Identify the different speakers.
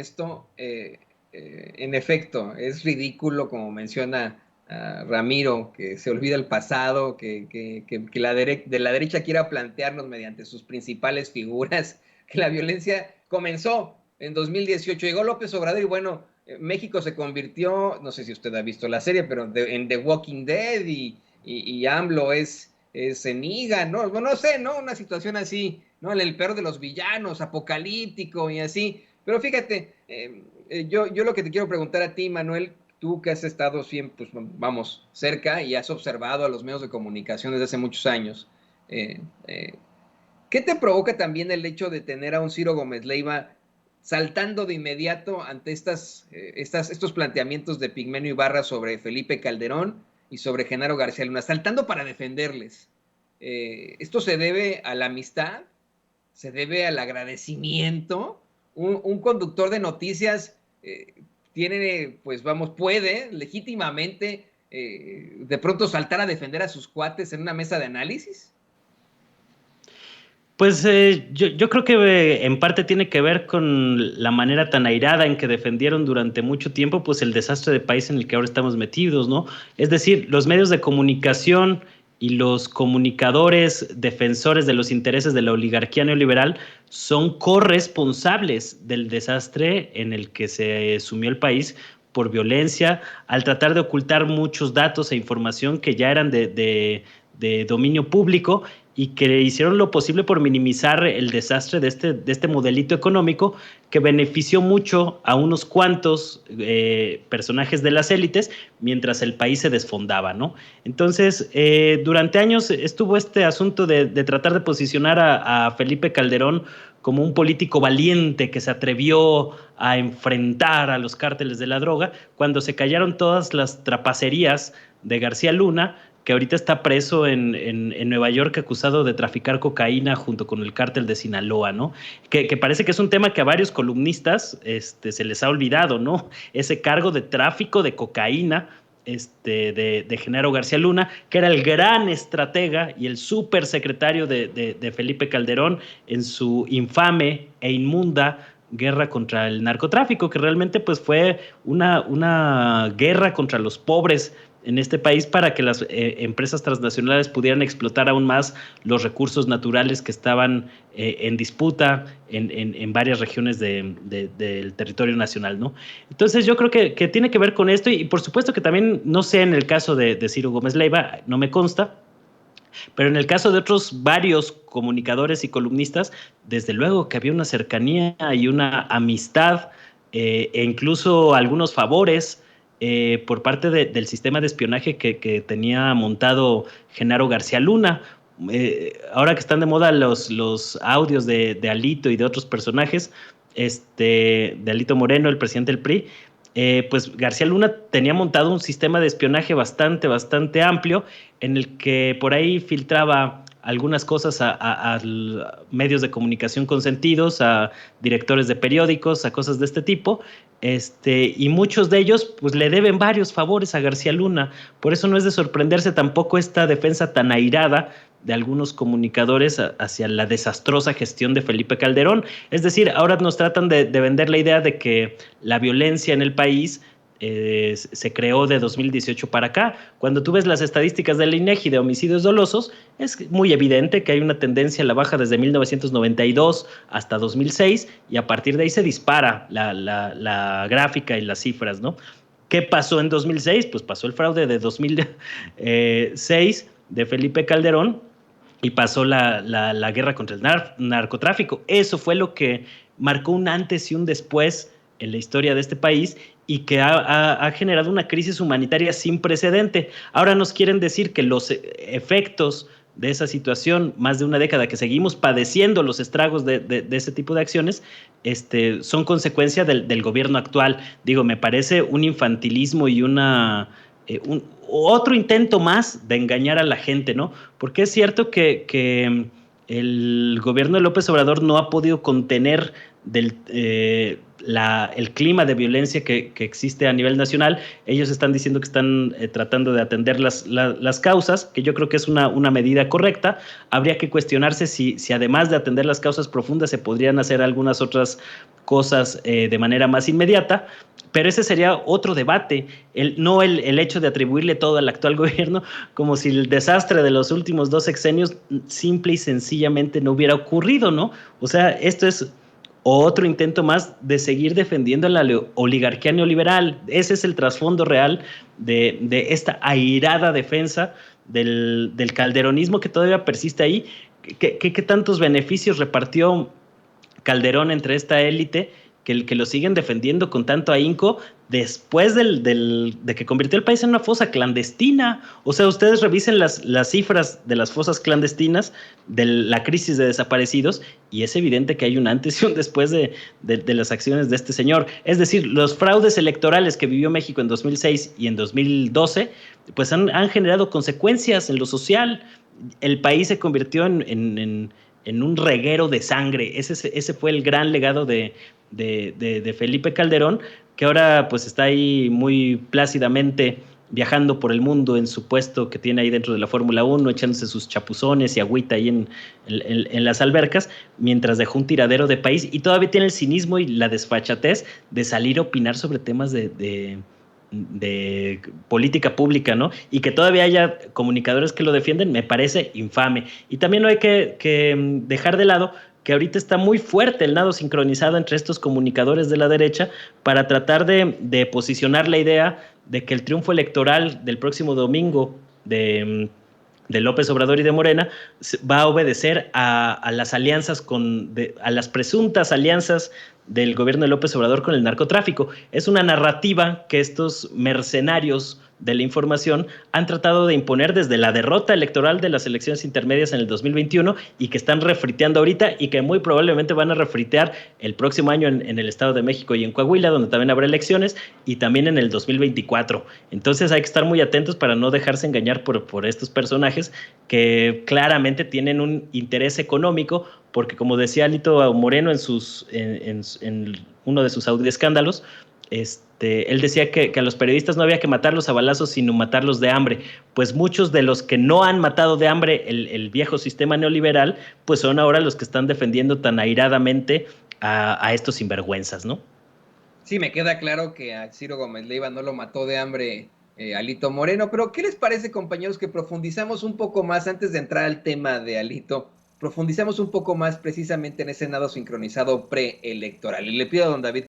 Speaker 1: esto, en efecto, es ridículo, como menciona Ramiro, que se olvida el pasado, que de la derecha quiera plantearnos mediante sus principales figuras que la violencia comenzó en 2018. Llegó López Obrador y bueno, México se convirtió, no sé si usted ha visto la serie, pero en The Walking Dead y AMLO es Negan, ¿no? No sé, ¿no? Una situación así, ¿no? El peor de los villanos, apocalíptico y así. Pero fíjate, yo lo que te quiero preguntar a ti, Manuel, tú que has estado siempre, pues vamos, cerca y has observado a los medios de comunicación desde hace muchos años, eh, eh, ¿qué te provoca también el hecho de tener a un Ciro Gómez Leiva saltando de inmediato ante estos planteamientos de Pigmenio Ibarra sobre Felipe Calderón y sobre Genaro García Luna, saltando para defenderles? ¿Esto se debe a la amistad? ¿Se debe al agradecimiento? Un conductor de noticias tiene, pues vamos, puede legítimamente de pronto saltar a defender a sus cuates en una mesa de análisis.
Speaker 2: Pues yo creo que en parte tiene que ver con la manera tan airada en que defendieron durante mucho tiempo pues el desastre de país en el que ahora estamos metidos, ¿no? Es decir, los medios de comunicación y los comunicadores defensores de los intereses de la oligarquía neoliberal son corresponsables del desastre en el que se sumió el país por violencia, al tratar de ocultar muchos datos e información que ya eran de dominio público y que hicieron lo posible por minimizar el desastre de este modelito económico que benefició mucho a unos cuantos personajes de las élites mientras el país se desfondaba, ¿no? Entonces, durante años estuvo este asunto de tratar de posicionar a Felipe Calderón como un político valiente que se atrevió a enfrentar a los cárteles de la droga, cuando se callaron todas las trapacerías de García Luna, que ahorita está preso en Nueva York acusado de traficar cocaína junto con el cártel de Sinaloa, ¿no? Que parece que es un tema que a varios columnistas se les ha olvidado, ¿no? Ese cargo de tráfico de cocaína de Genaro García Luna, que era el gran estratega y el súper secretario de Felipe Calderón en su infame e inmunda guerra contra el narcotráfico, que realmente pues fue una guerra contra los pobres en este país para que las empresas transnacionales pudieran explotar aún más los recursos naturales que estaban en disputa en varias regiones del territorio nacional, ¿no? Entonces yo creo que tiene que ver con esto y por supuesto que también, no sé en el caso de Ciro Gómez Leiva, no me consta, pero en el caso de otros varios comunicadores y columnistas, desde luego que había una cercanía y una amistad e incluso algunos favores por parte del sistema de espionaje que tenía montado Genaro García Luna. Ahora que están de moda los audios de Alito y de otros personajes, de Alito Moreno, el presidente del PRI, pues García Luna tenía montado un sistema de espionaje bastante amplio en el que por ahí filtraba algunas cosas a medios de comunicación consentidos, a directores de periódicos, a cosas de este tipo, y muchos de ellos pues le deben varios favores a García Luna. Por eso no es de sorprenderse tampoco esta defensa tan airada de algunos comunicadores hacia la desastrosa gestión de Felipe Calderón. Es decir, ahora nos tratan de vender la idea de que la violencia en el país se creó de 2018 para acá. Cuando tú ves las estadísticas del INEGI de homicidios dolosos, es muy evidente que hay una tendencia a la baja desde 1992 hasta 2006 y a partir de ahí se dispara la gráfica y las cifras, ¿no? ¿Qué pasó en 2006? Pues pasó el fraude de 2006 de Felipe Calderón y pasó la guerra contra el narcotráfico. Eso fue lo que marcó un antes y un después en la historia de este país y que ha generado una crisis humanitaria sin precedente. Ahora nos quieren decir que los efectos de esa situación, más de una década que seguimos padeciendo los estragos de ese tipo de acciones, son consecuencia del gobierno actual. Digo, me parece un infantilismo y otro intento más de engañar a la gente, ¿no? Porque es cierto que el gobierno de López Obrador no ha podido contener el clima de violencia que existe a nivel nacional. Ellos están diciendo que están tratando de atender las causas, que yo creo que es una medida correcta. Habría que cuestionarse si además de atender las causas profundas se podrían hacer algunas otras cosas de manera más inmediata. Pero ese sería otro debate, no el hecho de atribuirle todo al actual gobierno, como si el desastre de los últimos 2 sexenios simple y sencillamente no hubiera ocurrido, ¿no? O sea, esto es otro intento más de seguir defendiendo la oligarquía neoliberal. Ese es el trasfondo real de esta airada defensa del calderonismo que todavía persiste ahí. ¿Qué tantos beneficios repartió Calderón entre esta élite que lo siguen defendiendo con tanto ahínco después de que convirtió el país en una fosa clandestina? O sea, ustedes revisen las cifras de las fosas clandestinas, de la crisis de desaparecidos, y es evidente que hay un antes y un después de las acciones de este señor. Es decir, los fraudes electorales que vivió México en 2006 y en 2012, pues han generado consecuencias en lo social. El país se convirtió en un reguero de sangre. Ese fue el gran legado de Felipe Calderón, que ahora pues está ahí muy plácidamente viajando por el mundo en su puesto que tiene ahí dentro de la Fórmula 1, echándose sus chapuzones y agüita ahí en las albercas, mientras dejó un tiradero de país, y todavía tiene el cinismo y la desfachatez de salir a opinar sobre temas de política pública, ¿no? Y que todavía haya comunicadores que lo defienden, me parece infame. Y también no hay que dejar de lado que ahorita está muy fuerte el nado sincronizado entre estos comunicadores de la derecha para tratar de posicionar la idea de que el triunfo electoral del próximo domingo de López Obrador y de Morena va a obedecer a las alianzas a las presuntas alianzas del gobierno de López Obrador con el narcotráfico. Es una narrativa que estos mercenarios de la información han tratado de imponer desde la derrota electoral de las elecciones intermedias en el 2021 y que están refriteando ahorita y que muy probablemente van a refritear el próximo año en el Estado de México y en Coahuila, donde también habrá elecciones, y también en el 2024. Entonces hay que estar muy atentos para no dejarse engañar por estos personajes que claramente tienen un interés económico, porque como decía Alito Moreno en uno de sus escándalos, él decía que a los periodistas no había que matarlos a balazos, sino matarlos de hambre. Pues muchos de los que no han matado de hambre el viejo sistema neoliberal, pues son ahora los que están defendiendo tan airadamente a estos sinvergüenzas, ¿no?
Speaker 1: Sí, me queda claro que a Ciro Gómez Leiva no lo mató de hambre Alito Moreno, pero ¿qué les parece, compañeros, que profundizamos un poco más antes de entrar al tema de Alito? Profundizamos un poco más precisamente en ese nado sincronizado preelectoral. Y le pido a don David